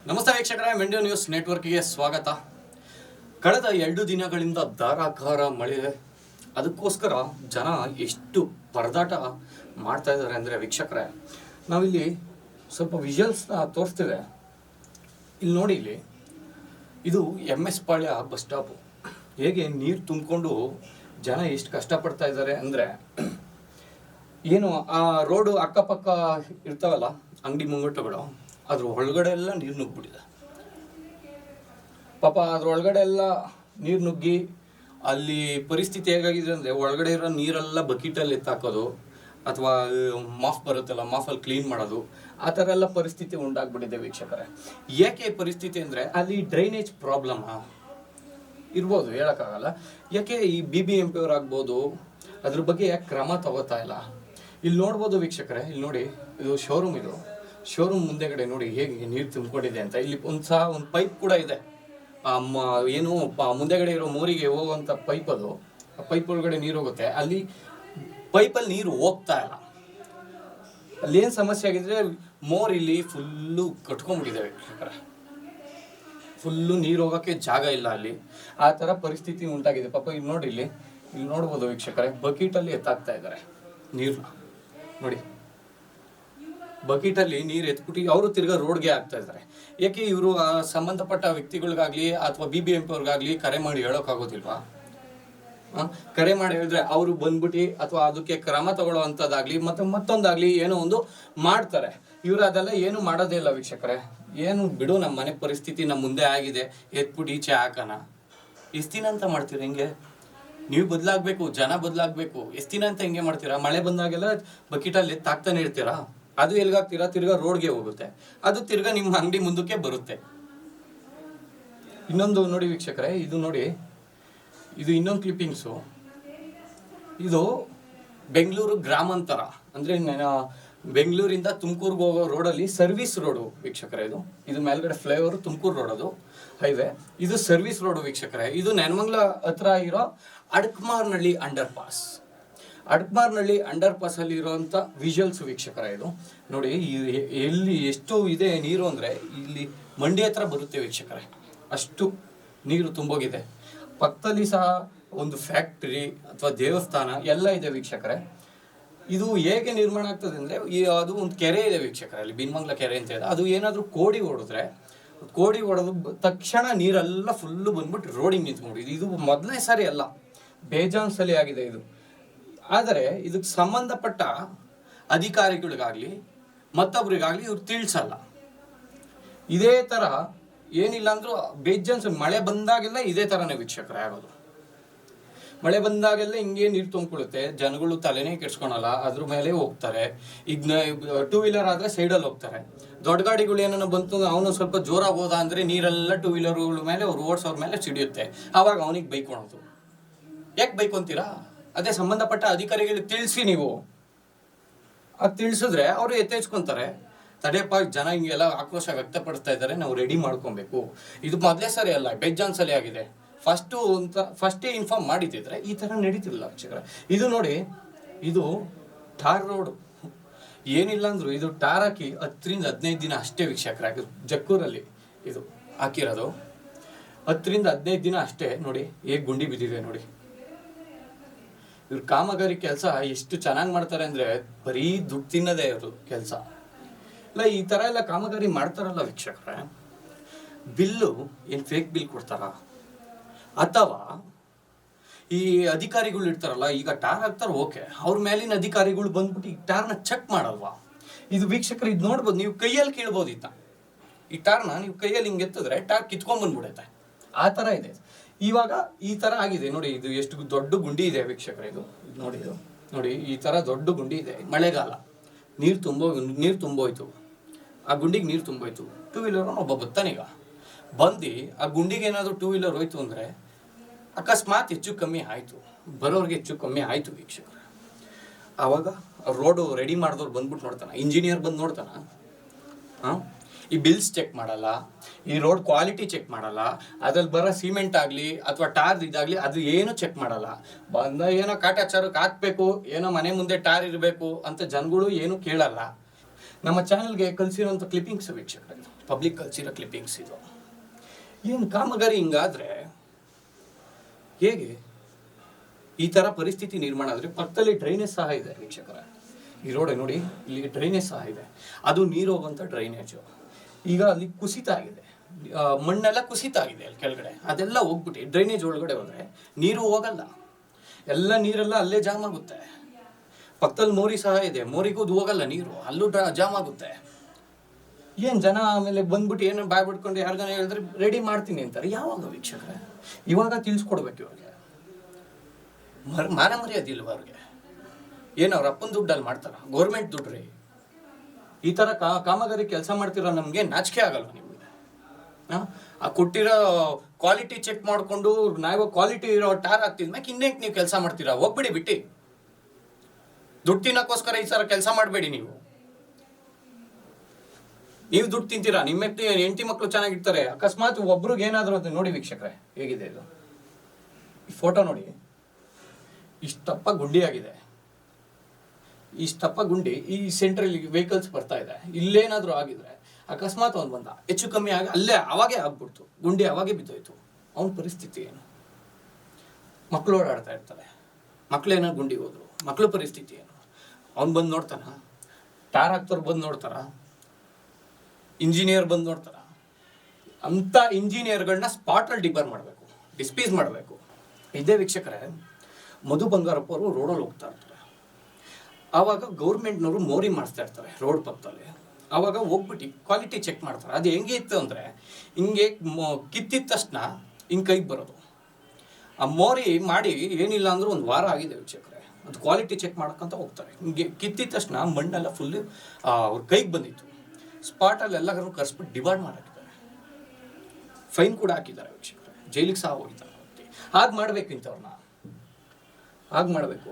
ನಮಸ್ತೆ ವೀಕ್ಷಕರೇ, ಮೆಂಡಿಯೋ ನ್ಯೂಸ್ ನೆಟ್ವರ್ಕ್ಗೆ ಸ್ವಾಗತ. ಕಳೆದ 2 ದಿನಗಳಿಂದ ಧಾರಾಕಾರ ಮಳೆ, ಅದಕ್ಕೋಸ್ಕರ ಜನ ಎಷ್ಟು ಪರದಾಟ ಮಾಡ್ತಾ ಇದ್ದಾರೆ ಅಂದರೆ ವೀಕ್ಷಕರೇ, ನಾವಿಲ್ಲಿ ಸ್ವಲ್ಪ ವಿಜುವಲ್ಸ್ನ ತೋರಿಸ್ತಿದೆ. ಇಲ್ಲಿ ನೋಡಿ, ಇದು MS ಪಾಳ್ಯ ಬಸ್ ಸ್ಟಾಪು. ಹೇಗೆ ನೀರು ತುಂಬಿಕೊಂಡು ಜನ ಎಷ್ಟು ಕಷ್ಟಪಡ್ತಾ ಇದ್ದಾರೆ ಅಂದರೆ, ಏನು ಆ ರೋಡು ಅಕ್ಕಪಕ್ಕ ಇರ್ತಾವಲ್ಲ ಅಂಗಡಿ ಮುಂಗಟ್ಟುಗಳು, ಅದ್ರ ಒಳಗಡೆ ಎಲ್ಲ ನೀರು ನುಗ್ಗಿಬಿಟ್ಟಿದೆ. ಪಾಪ ಅದ್ರ ಒಳಗಡೆ ಎಲ್ಲ ನೀರು ನುಗ್ಗಿ ಅಲ್ಲಿ ಪರಿಸ್ಥಿತಿ ಹೇಗಾಗಿದೆ ಅಂದರೆ, ಒಳಗಡೆ ಇರೋ ನೀರೆಲ್ಲ ಬಕೆಟಲ್ಲಿ ಎತ್ತಾಕೋದು ಅಥವಾ ಮಾಫ್ ಬರುತ್ತಲ್ಲ, ಮಾಫಲ್ಲಿ ಕ್ಲೀನ್ ಮಾಡೋದು, ಆ ಥರ ಎಲ್ಲ ಪರಿಸ್ಥಿತಿ ಉಂಟಾಗ್ಬಿಟ್ಟಿದೆ ವೀಕ್ಷಕರೇ. ಯಾಕೆ ಪರಿಸ್ಥಿತಿ ಅಂದರೆ, ಅಲ್ಲಿ ಡ್ರೈನೇಜ್ ಪ್ರಾಬ್ಲಮ್ ಇರ್ಬೋದು, ಹೇಳೋಕ್ಕಾಗಲ್ಲ. ಯಾಕೆ ಈ BBMP ಅವ್ರು ಆಗ್ಬೋದು, ಅದ್ರ ಬಗ್ಗೆ ಯಾಕೆ ಕ್ರಮ ತಗೋತಾ ಇಲ್ಲ? ಇಲ್ಲಿ ನೋಡ್ಬೋದು ವೀಕ್ಷಕರೇ, ಇಲ್ಲಿ ನೋಡಿ, ಇದು ಶೋರೂಮ್ ಮುಂದೆಗಡೆ ನೋಡಿ ಹೇಗೆ ನೀರು ತುಂಬಿಕೊಂಡಿದೆ ಅಂತ. ಇಲ್ಲಿ ಒಂದು ಪೈಪ್ ಕೂಡ ಇದೆ, ಏನು ಮುಂದೆಗಡೆ ಇರೋ ಮೋರಿಗೆ ಹೋಗುವಂಥ ಪೈಪ್. ಅದು ಆ ಪೈಪ್ ಒಳಗಡೆ ನೀರು ಹೋಗುತ್ತೆ, ಅಲ್ಲಿ ಪೈಪಲ್ಲಿ ನೀರು ಹೋಗ್ತಾ ಇಲ್ಲ. ಅಲ್ಲಿ ಏನು ಸಮಸ್ಯೆ ಆಗಿದ್ರೆ, ಮೋರ್ ಇಲ್ಲಿ ಫುಲ್ಲು ಕಟ್ಕೊಂಡ್ಬಿಟ್ಟಿದೆ ವೀಕ್ಷಕರೇ. ಫುಲ್ಲು ನೀರು ಹೋಗೋಕ್ಕೆ ಜಾಗ ಇಲ್ಲ ಅಲ್ಲಿ, ಆ ಥರ ಪರಿಸ್ಥಿತಿ ಉಂಟಾಗಿದೆ. ಪಾಪ ಇಲ್ಲಿ ನೋಡಿ, ಇಲ್ಲಿ ನೋಡ್ಬೋದು ವೀಕ್ಷಕರೇ, ಬಕೆಟಲ್ಲಿ ಎತ್ತಾಕ್ತಾ ಇದ್ದಾರೆ ನೀರನ್ನ. ನೋಡಿ, ಬಕೆಟಲ್ಲಿ ನೀರು ಎತ್ಬಿಟ್ಟು ಅವರು ತಿರ್ಗಾ ರೋಡ್ಗೆ ಹಾಕ್ತಾ ಇದ್ದಾರೆ. ಯಾಕೆ ಇವರು ಸಂಬಂಧಪಟ್ಟ ವ್ಯಕ್ತಿಗಳಿಗಾಗಲಿ ಅಥವಾ BBMP ಅವ್ರಿಗಾಗಲಿ ಕರೆ ಮಾಡಿ ಹೇಳೋಕ್ಕಾಗೋದಿಲ್ವಾ? ಕರೆ ಮಾಡಿ ಹೇಳಿದ್ರೆ ಅವರು ಬಂದ್ಬಿಟ್ಟು ಅಥವಾ ಅದಕ್ಕೆ ಕ್ರಮ ತಗೊಳ್ಳೋ ಅಂಥದ್ದಾಗಲಿ ಮತ್ತೊಂದಾಗಲಿ ಏನೋ ಒಂದು ಮಾಡ್ತಾರೆ. ಇವರು ಅದೆಲ್ಲ ಏನು ಮಾಡೋದೇ ಇಲ್ಲ ವೀಕ್ಷಕರೇ. ಏನು ಬಿಡು, ನಮ್ಮ ಮನೆ ಪರಿಸ್ಥಿತಿ ನಮ್ಮ ಮುಂದೆ ಆಗಿದೆ, ಎತ್ಬಿಟ್ಟು ಈಚೆ ಹಾಕೋಣ. ಎಷ್ಟು ದಿನ ಅಂತ ಮಾಡ್ತೀರ ಹಿಂಗೆ? ನೀವು ಬದಲಾಗಬೇಕು, ಜನ ಬದಲಾಗಬೇಕು. ಎಷ್ಟು ದಿನ ಅಂತ ಹಿಂಗೆ ಮಾಡ್ತೀರಾ? ಮಳೆ ಬಂದಾಗೆಲ್ಲ ಬಕೆಟಲ್ಲಿ ತಾಕ್ತಾನೆ ಇರ್ತೀರಾ? ಅದು ಎಲ್ಗಾಗ್ತೀರಾ? ತಿರ್ಗಾ ರೋಡ್ಗೆ ಹೋಗುತ್ತೆ, ಅದು ತಿರ್ಗಾ ನಿಮ್ಮ ಅಂಗಡಿ ಮುಂದಕ್ಕೆ ಬರುತ್ತೆ. ಇನ್ನೊಂದು ನೋಡಿ ವೀಕ್ಷಕರೇ, ಇದು ನೋಡಿ, ಇದು ಇನ್ನೊಂದು ಕ್ಲಿಪ್ಪಿಂಗ್ಸು. ಇದು ಬೆಂಗಳೂರು ಗ್ರಾಮಾಂತರ ಅಂದರೆ ಬೆಂಗಳೂರಿಂದ ತುಮಕೂರ್ಗೆ ಹೋಗೋ ರೋಡಲ್ಲಿ ಸರ್ವಿಸ್ ರೋಡು ವೀಕ್ಷಕರೇ. ಇದು ಮೇಲ್ಗಡೆ ಫ್ಲೈಓವರ್ ತುಮಕೂರು ರೋಡ್, ಅದು ಹೈವೇ. ಇದು ಸರ್ವಿಸ್ ರೋಡು ವೀಕ್ಷಕರೇ. ಇದು ನೆನಮಂಗಲ ಹತ್ರ ಇರೋ ಅಡಕಮಾರ್ನಹಳ್ಳಿ ಅಂಡರ್ ಪಾಸ್ ಅಲ್ಲಿ ಇರುವಂತ ವಿಜುವಲ್ಸ್ ವೀಕ್ಷಕರೇ. ಇದು ನೋಡಿ, ಎಲ್ಲಿ ಎಷ್ಟು ಇದೆ ನೀರು ಅಂದರೆ, ಇಲ್ಲಿ ಮಂಡಿ ಹತ್ರ ಬರುತ್ತೆ ವೀಕ್ಷಕರೇ, ಅಷ್ಟು ನೀರು ತುಂಬೋಗಿದೆ. ಪಕ್ಕದಲ್ಲಿ ಸಹ ಒಂದು ಫ್ಯಾಕ್ಟ್ರಿ ಅಥವಾ ದೇವಸ್ಥಾನ ಎಲ್ಲ ಇದೆ ವೀಕ್ಷಕರೇ. ಇದು ಹೇಗೆ ನಿರ್ಮಾಣ ಆಗ್ತದೆ ಅಂದರೆ, ಅದು ಒಂದು ಕೆರೆ ಇದೆ ವೀಕ್ಷಕರೇ, ಅಲ್ಲಿ ಬಿನ್ಮಂಗ್ಲ ಕೆರೆ ಅಂತ ಇದೆ. ಅದು ಏನಾದರೂ ಕೋಡಿ ಹೊಡೆದು ತಕ್ಷಣ ನೀರೆಲ್ಲ ಫುಲ್ಲು ಬಂದ್ಬಿಟ್ಟು ರೋಡಿಗೆ ನಿಂತ್ಕೊಂಡಿದೆ. ಇದು ಮೊದಲನೇ ಸಾರಿ ಅಲ್ಲ, ಬೇಜಾನ್ ಸಲ ಆಗಿದೆ ಇದು. ಆದರೆ ಇದಕ್ಕೆ ಸಂಬಂಧಪಟ್ಟ ಅಧಿಕಾರಿಗಳಿಗಾಗಲಿ ಮತ್ತೊಬ್ಬರಿಗಾಗಲಿ ಇವ್ರು ತಿಳಿಸಲ್ಲ. ಇದೇ ಥರ ಏನಿಲ್ಲ ಅಂದರೂ ಬೇಜಾನ್ಸ್ ಮಳೆ ಬಂದಾಗೆಲ್ಲ ಇದೇ ಥರನೇ ವೀಕ್ಷಕರೇ ಆಗೋದು. ಮಳೆ ಬಂದಾಗೆಲ್ಲ ಹಿಂಗೆ ನೀರು ತುಂಬಿಕೊಳ್ಳುತ್ತೆ, ಜನಗಳು ತಲೆನೇ ಕೆಡ್ಸ್ಕೊಳಲ್ಲ, ಅದ್ರ ಮೇಲೆ ಹೋಗ್ತಾರೆ. ಈಗ 2 ವೀಲರ್ ಆದರೆ ಸೈಡಲ್ಲಿ ಹೋಗ್ತಾರೆ. ದೊಡ್ಡ ಗಾಡಿಗಳು ಏನನ್ನ ಬಂತು, ಅವನು ಸ್ವಲ್ಪ ಜೋರಾಗಿ ಹೋದ ಅಂದರೆ ನೀರೆಲ್ಲ 2 ವೀಲರ್ಗಳ ಮೇಲೆ, ಅವ್ರು ಓಡಿಸೋರ ಮೇಲೆ ಸಿಡಿಯುತ್ತೆ. ಆವಾಗ ಅವನಿಗೆ ಬೈಕೊಳೋದು. ಯಾಕೆ ಬೈಕೊಂತೀರಾ? ಅದೇ ಸಂಬಂಧಪಟ್ಟ ಅಧಿಕಾರಿಗಳಿಗೆ ತಿಳಿಸಿ. ನೀವು ಅದು ತಿಳಿಸಿದ್ರೆ ಅವರು ಎತ್ತೇಚ್ಕೊಂತಾರೆ. ತಡೆಯಪ್ಪ, ಜನ ಹಿಂಗೆಲ್ಲ ಆಕ್ರೋಶ ವ್ಯಕ್ತಪಡಿಸ್ತಾ ಇದ್ದಾರೆ, ನಾವು ರೆಡಿ ಮಾಡ್ಕೊಬೇಕು. ಇದು ಮೊದಲೇ ಸರಿ ಅಲ್ಲ, ಬೇಜಾನ್ ಸರಿ ಆಗಿದೆ. ಫಸ್ಟೇ ಇನ್ಫಾರ್ಮ್ ಮಾಡಿದ್ದಿದ್ರೆ ಈ ಥರ ನಡೀತಿಲ್ಲ ವೀಕ್ಷಕರೇ. ಇದು ನೋಡಿ, ಇದು ಟಾರ್ ರೋಡು. ಏನಿಲ್ಲ ಅಂದ್ರು ಇದು ಟಾರ್ ಹಾಕಿ 10 ರಿಂದ 15 ದಿನ ಅಷ್ಟೇ ವೀಕ್ಷಕರೇ. ಜಕ್ಕೂರಲ್ಲಿ ಇದು ಹಾಕಿರೋದು 10 ರಿಂದ 15 ದಿನ ಅಷ್ಟೇ. ನೋಡಿ ಹೇಗೆ ಗುಂಡಿ ಬಿದ್ದಿದೆ ನೋಡಿ. ಇವ್ರ ಕಾಮಗಾರಿ ಕೆಲಸ ಎಷ್ಟು ಚೆನ್ನಾಗಿ ಮಾಡ್ತಾರೆ ಅಂದರೆ, ಬರೀ ದುಡ್ಡು ತಿನ್ನೋದೇ ಇವರು ಕೆಲಸ. ಇಲ್ಲ, ಈ ಥರ ಎಲ್ಲ ಕಾಮಗಾರಿ ಮಾಡ್ತಾರಲ್ಲ ವೀಕ್ಷಕರೇ, ಬಿಲ್ಲು ಏನು ಫೇಕ್ ಬಿಲ್ ಕೊಡ್ತಾರ? ಅಥವಾ ಈ ಅಧಿಕಾರಿಗಳು ಇರ್ತಾರಲ್ಲ, ಈಗ ಟಾರ್ ಹಾಕ್ತಾರೆ, ಓಕೆ, ಅವ್ರ ಮೇಲಿನ ಅಧಿಕಾರಿಗಳು ಬಂದ್ಬಿಟ್ಟು ಈ ಟಾರ್ನ ಚೆಕ್ ಮಾಡಲ್ವಾ? ಇದು ವೀಕ್ಷಕರು ಇದು ನೋಡ್ಬೋದು, ನೀವು ಕೈಯಲ್ಲಿ ಕೇಳ್ಬೋದು. ಈ ಟಾರ್ನ ನೀವು ಕೈಯಲ್ಲಿ ಹಿಂಗೆ ಎತ್ತಿದ್ರೆ ಟಾರ್ ಕಿತ್ಕೊಂಡ್ಬಂದ್ಬಿಡುತ್ತೆ, ಆ ಥರ ಇದೆ. ಇವಾಗ ಈ ಥರ ಆಗಿದೆ ನೋಡಿ. ಇದು ಎಷ್ಟು ದೊಡ್ಡ ಗುಂಡಿ ಇದೆ ವೀಕ್ಷಕರೇ. ಇದು ನೋಡಿ, ಈ ಥರ ದೊಡ್ಡ ಗುಂಡಿ ಇದೆ. ಮಳೆಗಾಲ ನೀರು ತುಂಬೋಯ್ತು, ಆ ಗುಂಡಿಗೆ ನೀರು ತುಂಬೋಯ್ತು. 2 ವೀಲರ್ ಒಬ್ಬ ಬತ್ತಾನೀಗ ಬಂದು ಆ ಗುಂಡಿಗೆ ಏನಾದರೂ 2 ವೀಲರ್ ಹೋಯ್ತು ಅಂದರೆ ಅಕಸ್ಮಾತ್ ಹೆಚ್ಚು ಕಮ್ಮಿ ಆಯಿತು, ಬರೋರಿಗೆ ಹೆಚ್ಚು ಕಮ್ಮಿ ಆಯಿತು ವೀಕ್ಷಕರೇ. ಆವಾಗ ರೋಡು ರೆಡಿ ಮಾಡಿದವ್ರು ಬಂದ್ಬಿಟ್ಟು ನೋಡ್ತಾನೆ, ಇಂಜಿನಿಯರ್ ಬಂದು ನೋಡ್ತಾನ, ಈ ಬಿಲ್ಸ್ ಚೆಕ್ ಮಾಡಲ್ಲ, ಈ ರೋಡ್ ಕ್ವಾಲಿಟಿ ಚೆಕ್ ಮಾಡಲ್ಲ, ಅದ್ರಲ್ಲಿ ಬರೋ ಸಿಮೆಂಟ್ ಆಗಲಿ ಅಥವಾ ಟಾರ್ ಇದಾಗಲಿ ಅದು ಏನು ಚೆಕ್ ಮಾಡಲ್ಲ. ಬಂದ ಏನೋ ಕಾಟಾಚಾರಕ್ಕೆ ಹಾಕ್ಬೇಕು, ಏನೋ ಮನೆ ಮುಂದೆ ಟಾರ್ ಇರಬೇಕು ಅಂತ ಜನಗಳು ಏನು ಕೇಳಲ್ಲ. ನಮ್ಮ ಚಾನಲ್ಗೆ ಕಳಿಸಿರೋಂಥ ಕ್ಲಿಪ್ಪಿಂಗ್ಸ್ ವೀಕ್ಷಕರೇ. ಪಬ್ಲಿಕ್ ಕಳಿಸಿರೋ ಕ್ಲಿಪ್ಪಿಂಗ್ಸ್ ಇದು. ಏನು ಕಾಮಗಾರಿ ಹಿಂಗಾದರೆ ಹೇಗೆ ಈ ಥರ ಪರಿಸ್ಥಿತಿ ನಿರ್ಮಾಣ ಆದರೆ? ಪಕ್ಕದಲ್ಲಿ ಡ್ರೈನೇಜ್ ಸಹ ಇದೆ ವೀಕ್ಷಕರೇ. ಈ ರೋಡ್ ನೋಡಿ, ಇಲ್ಲಿ ಡ್ರೈನೇಜ್ ಸಹ ಇದೆ. ಅದು ನೀರು ಹೋಗುವಂಥ ಡ್ರೈನೇಜು. ಈಗ ಅಲ್ಲಿ ಕುಸಿತ ಆಗಿದೆ, ಮಣ್ಣೆಲ್ಲ ಕುಸಿತ ಆಗಿದೆ ಅಲ್ಲಿ ಕೆಳಗಡೆ. ಅದೆಲ್ಲ ಹೋಗ್ಬಿಟ್ಟು ಡ್ರೈನೇಜ್ ಒಳಗಡೆ ಹೋದರೆ ನೀರು ಹೋಗಲ್ಲ, ಎಲ್ಲ ನೀರೆಲ್ಲ ಅಲ್ಲೇ ಜಾಮ್ ಆಗುತ್ತೆ. ಪಕ್ಕದಲ್ಲಿ ಮೋರಿ ಸಹ ಇದೆ, ಮೋರಿಗೂ ಹೋಗಲ್ಲ ನೀರು, ಅಲ್ಲೂ ಜಾಮ್ ಆಗುತ್ತೆ. ಏನು ಜನ ಆಮೇಲೆ ಬಂದ್ಬಿಟ್ಟು ಏನೋ ಬಾಯ್ ಬಿಟ್ಕೊಂಡು ಯಾರಿಗಾನ ಹೇಳಿದ್ರೆ ರೆಡಿ ಮಾಡ್ತೀನಿ ಅಂತಾರೆ. ಯಾವಾಗ ವೀಕ್ಷಕರೇ? ಇವಾಗ ತಿಳಿಸ್ಕೊಡ್ಬೇಕು ಇವಾಗ. ಮಾನ ಮರ್ಯಾದಿಲ್ವ ಅವ್ರಿಗೆ? ಏನು ಅವ್ರ ಅಪ್ಪನ ದುಡ್ಡಲ್ಲಿ ಮಾಡ್ತಾರ? ಗೌರ್ಮೆಂಟ್ ದುಡ್ಡು ರೀ. ಈ ಥರ ಕಾಮಗಾರಿ ಕೆಲಸ ಮಾಡ್ತಿರೋ ನಮಗೆ ನಾಚಿಕೆ ಆಗಲ್ಲ ನಿಮಗೆ? ಆ ಕೊಟ್ಟಿರೋ ಕ್ವಾಲಿಟಿ ಚೆಕ್ ಮಾಡಿಕೊಂಡು ನಾವು ಕ್ವಾಲಿಟಿ ಇರೋ ಟಾರ್ ಹಾಕ್ತಿದ್ಮ್ಯಾಕೆ ಇನ್ನೇಕೆ ನೀವು ಕೆಲಸ ಮಾಡ್ತೀರಾ? ಹೋಗ್ಬಿಡಿ ಬಿಟ್ಟು. ದುಡ್ಡು ತಿನ್ನೋಕ್ಕೋಸ್ಕರ ಈ ಥರ ಕೆಲಸ ಮಾಡಬೇಡಿ. ನೀವು ದುಡ್ಡು ತಿಂತೀರಾ, ನಿಮ್ಮ ಹೆಂಡತಿ ಮಕ್ಕಳು ಚೆನ್ನಾಗಿರ್ತಾರೆ. ಅಕಸ್ಮಾತ್ ಒಬ್ರಿಗೆ ಏನಾದರೂ ಅಂತ ನೋಡಿ ವೀಕ್ಷಕರೇ, ಹೇಗಿದೆ ಇದು? ಈ ಫೋಟೋ ನೋಡಿ, ಇಷ್ಟಪ್ಪ ಗುಂಡಿ ಆಗಿದೆ. ಇಷ್ಟಪ್ಪ ಗುಂಡಿ ಈ ಸೆಂಟ್ರಲ್ಲಿ ವೆಹಿಕಲ್ಸ್ ಬರ್ತಾ ಇದೆ. ಇಲ್ಲೇನಾದರೂ ಆಗಿದ್ರೆ ಅಕಸ್ಮಾತ್ ಅವ್ನು ಬಂದ, ಹೆಚ್ಚು ಕಮ್ಮಿ ಆಗಿ ಅಲ್ಲೇ ಅವಾಗೇ ಆಗ್ಬಿಡ್ತು, ಗುಂಡಿ ಅವಾಗೇ ಬಿದ್ದೋಯ್ತು. ಅವನ ಪರಿಸ್ಥಿತಿ ಏನು? ಮಕ್ಕಳು ಓಡಾಡ್ತಾ ಇರ್ತಾರೆ, ಮಕ್ಕಳೇನೋ ಗುಂಡಿಗೆ ಹೋದ್ರು, ಮಕ್ಕಳ ಪರಿಸ್ಥಿತಿ ಏನು? ಅವ್ನು ಬಂದು ನೋಡ್ತಾನ? ಟಾರ್ ಹಾಕ್ತವ್ರು ಬಂದು ನೋಡ್ತಾರ? ಇಂಜಿನಿಯರ್ ಬಂದು ನೋಡ್ತಾರ? ಅಂಥ ಇಂಜಿನಿಯರ್ಗಳನ್ನ ಸ್ಪಾಟಲ್ಲಿ ಡಿಸ್ಪೀಸ್ ಮಾಡಬೇಕು. ಇದೇ ವೀಕ್ಷಕರೇ, ಮಧು ಬಂಗಾರಪ್ಪ ಅವರು ರೋಡಲ್ಲಿ ಹೋಗ್ತಾ ಇರ್ತಾರೆ. ಆವಾಗ ಗೌರ್ಮೆಂಟ್ನವರು ಮೋರಿ ಮಾಡಿಸ್ತಾ ಇರ್ತಾರೆ ರೋಡ್ ಪಕ್ಕದಲ್ಲಿ. ಆವಾಗ ಹೋಗ್ಬಿಟ್ಟು ಕ್ವಾಲಿಟಿ ಚೆಕ್ ಮಾಡ್ತಾರೆ. ಅದು ಹೆಂಗೆ ಇತ್ತು ಅಂದರೆ, ಹಿಂಗೆ ಕಿತ್ತಿದ ತಕ್ಷಣ ಹಿಂಗೆ ಕೈಗೆ ಬರೋದು. ಆ ಮೋರಿ ಮಾಡಿ ಏನಿಲ್ಲ ಅಂದರೂ ಒಂದು ವಾರ ಆಗಿದೆ ವೀಕ್ಷಕರೇ. ಅದು ಕ್ವಾಲಿಟಿ ಚೆಕ್ ಮಾಡೋಕ್ಕಂತ ಹೋಗ್ತಾರೆ. ಹಿಂಗೆ ಕಿತ್ತಿದ ತಕ್ಷಣ ಮಣ್ಣೆಲ್ಲ ಫುಲ್ಲು ಅವ್ರ ಕೈಗೆ ಬಂದಿತ್ತು. ಸ್ಪಾಟಲ್ಲಿ ಎಲ್ಲರೂ ಕರೆಸ್ಬಿಟ್ಟು ಡಿವೈಡ್ ಮಾಡಿರ್ತಾರೆ. ಫೈನ್ ಕೂಡ ಹಾಕಿದ್ದಾರೆ ವೀಕ್ಷಕರೇ, ಜೈಲಿಗೆ ಸಹ ಹೋಗಿದ್ದಾರೆ. ಹಾಗೆ ಮಾಡಬೇಕು, ಇಂಥವ್ರನ್ನ ಹಾಗೆ ಮಾಡಬೇಕು.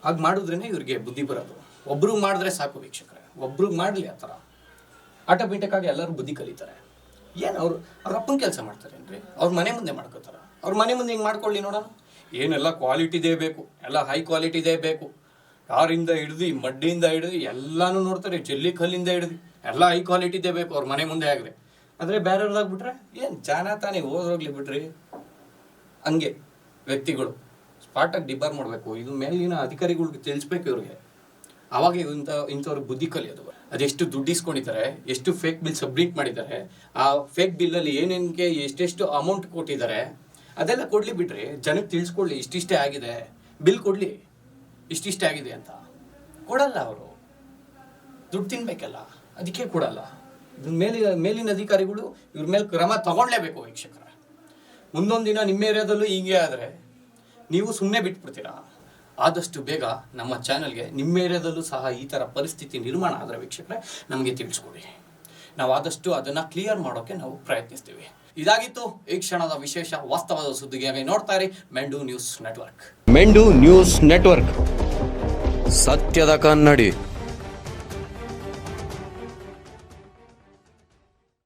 ಹಾಗೆ ಮಾಡಿದ್ರೇ ಇವ್ರಿಗೆ ಬುದ್ಧಿ ಬರೋದು. ಒಬ್ರಿಗೆ ಮಾಡಿದ್ರೆ ಸಾಕು ವೀಕ್ಷಕರೇ, ಒಬ್ರಿಗೆ ಮಾಡಲಿ ಆ ಥರ ಆಟೋಮೆಟಿಕ್ಕಾಗಿ ಎಲ್ಲರೂ ಬುದ್ಧಿ ಕಲಿತಾರೆ. ಏನು ಅವ್ರ ಅಪ್ಪನ ಕೆಲಸ ಮಾಡ್ತಾರೆ ಅಂದರೆ ಅವ್ರ ಮನೆ ಮುಂದೆ ಮಾಡ್ಕೋತಾರೆ. ಅವ್ರ ಮನೆ ಮುಂದೆ ಹಿಂಗೆ ಮಾಡ್ಕೊಳ್ಳಿ ನೋಡೋಣ. ಏನೆಲ್ಲ ಕ್ವಾಲಿಟಿದೇ ಬೇಕು, ಎಲ್ಲ ಹೈ ಕ್ವಾಲಿಟಿದೇ ಬೇಕು. ಯಾರಿಂದ ಹಿಡ್ದು ಮಡ್ಡಿಯಿಂದ ಹಿಡಿದು ಎಲ್ಲನೂ ನೋಡ್ತಾರೆ, ಜಲ್ಲಿ ಕಲ್ಲಿಂದ ಹಿಡ್ದು ಎಲ್ಲ ಹೈ ಕ್ವಾಲಿಟಿದೇ ಬೇಕು ಅವ್ರ ಮನೆ ಮುಂದೆ ಆಗಲಿ. ಆದರೆ ಬೇರೆಯವ್ರದಾಗ್ಬಿಟ್ರೆ ಏನು ಜಾನ ತಾನೇ ಹೋಗ್ಲಿ ಬಿಡ್ರಿ. ಹಂಗೆ ವ್ಯಕ್ತಿಗಳು ಸ್ಪಾಟಾಗಿ ಡಿಬಾರ್ ಮಾಡಬೇಕು. ಇದು ಮೇಲಿನ ಅಧಿಕಾರಿಗಳಿಗೆ ತಿಳಿಸ್ಬೇಕು ಇವ್ರಿಗೆ. ಆವಾಗ ಇಂಥವ್ರಿಗೆ ಬುದ್ಧಿ ಕಲಿಯೋದು. ಅದೆಷ್ಟು ದುಡ್ಡು ಇಸ್ಕೊಂಡಿದ್ದಾರೆ, ಎಷ್ಟು ಫೇಕ್ ಬಿಲ್ ಸಬ್ಮಿಟ್ ಮಾಡಿದ್ದಾರೆ, ಆ ಫೇಕ್ ಬಿಲ್ಲಲ್ಲಿ ಏನೇನಕ್ಕೆ ಎಷ್ಟೆಷ್ಟು ಅಮೌಂಟ್ ಕೊಟ್ಟಿದ್ದಾರೆ ಅದೆಲ್ಲ ಕೊಡಲಿ ಬಿಡ್ರಿ. ಜನಕ್ಕೆ ತಿಳಿಸ್ಕೊಳ್ಳಿ, ಇಷ್ಟಿಷ್ಟೇ ಆಗಿದೆ, ಬಿಲ್ ಕೊಡಲಿ, ಇಷ್ಟಿಷ್ಟೇ ಆಗಿದೆ ಅಂತ. ಕೊಡಲ್ಲ ಅವರು, ದುಡ್ಡು ತಿನ್ಬೇಕಲ್ಲ, ಅದಕ್ಕೆ ಕೊಡಲ್ಲ. ಮೇಲಿನ ಅಧಿಕಾರಿಗಳು ಇವ್ರ ಮೇಲೆ ಕ್ರಮ ತಗೊಳ್ಳೇಬೇಕು ವೀಕ್ಷಕರ. ಮುಂದೊಂದು ದಿನ ನಿಮ್ಮ ಏರಿಯಾದಲ್ಲೂ ಹೀಗೆ ಆದರೆ ನೀವು ಸುಮ್ಮನೆ ಬಿಟ್ಬಿಡ್ತೀರಾ? ಆದಷ್ಟು ಬೇಗ ನಮ್ಮ ಚಾನಲ್ಗೆ ನಿಮ್ಮ ಏರಿಯಾದಲ್ಲೂ ಸಹ ಈ ಥರ ಪರಿಸ್ಥಿತಿ ನಿರ್ಮಾಣ ಆದರೆ ವೀಕ್ಷಕರೇ ನಮಗೆ ತಿಳಿಸ್ಕೊಡಿ. ನಾವು ಆದಷ್ಟು ಅದನ್ನು ಕ್ಲಿಯರ್ ಮಾಡೋಕ್ಕೆ ನಾವು ಪ್ರಯತ್ನಿಸ್ತೀವಿ. ಇದಾಗಿತ್ತು ಈ ಕ್ಷಣದ ವಿಶೇಷ ವಾಸ್ತವದ ಸುದ್ದಿಗೆ ನೋಡ್ತಾ ಇರಿ ಮೆಂಡು ನ್ಯೂಸ್ ನೆಟ್ವರ್ಕ್. ಮೆಂಡು ನ್ಯೂಸ್ ನೆಟ್ವರ್ಕ್, ಸತ್ಯದ ಕನ್ನಡಿ.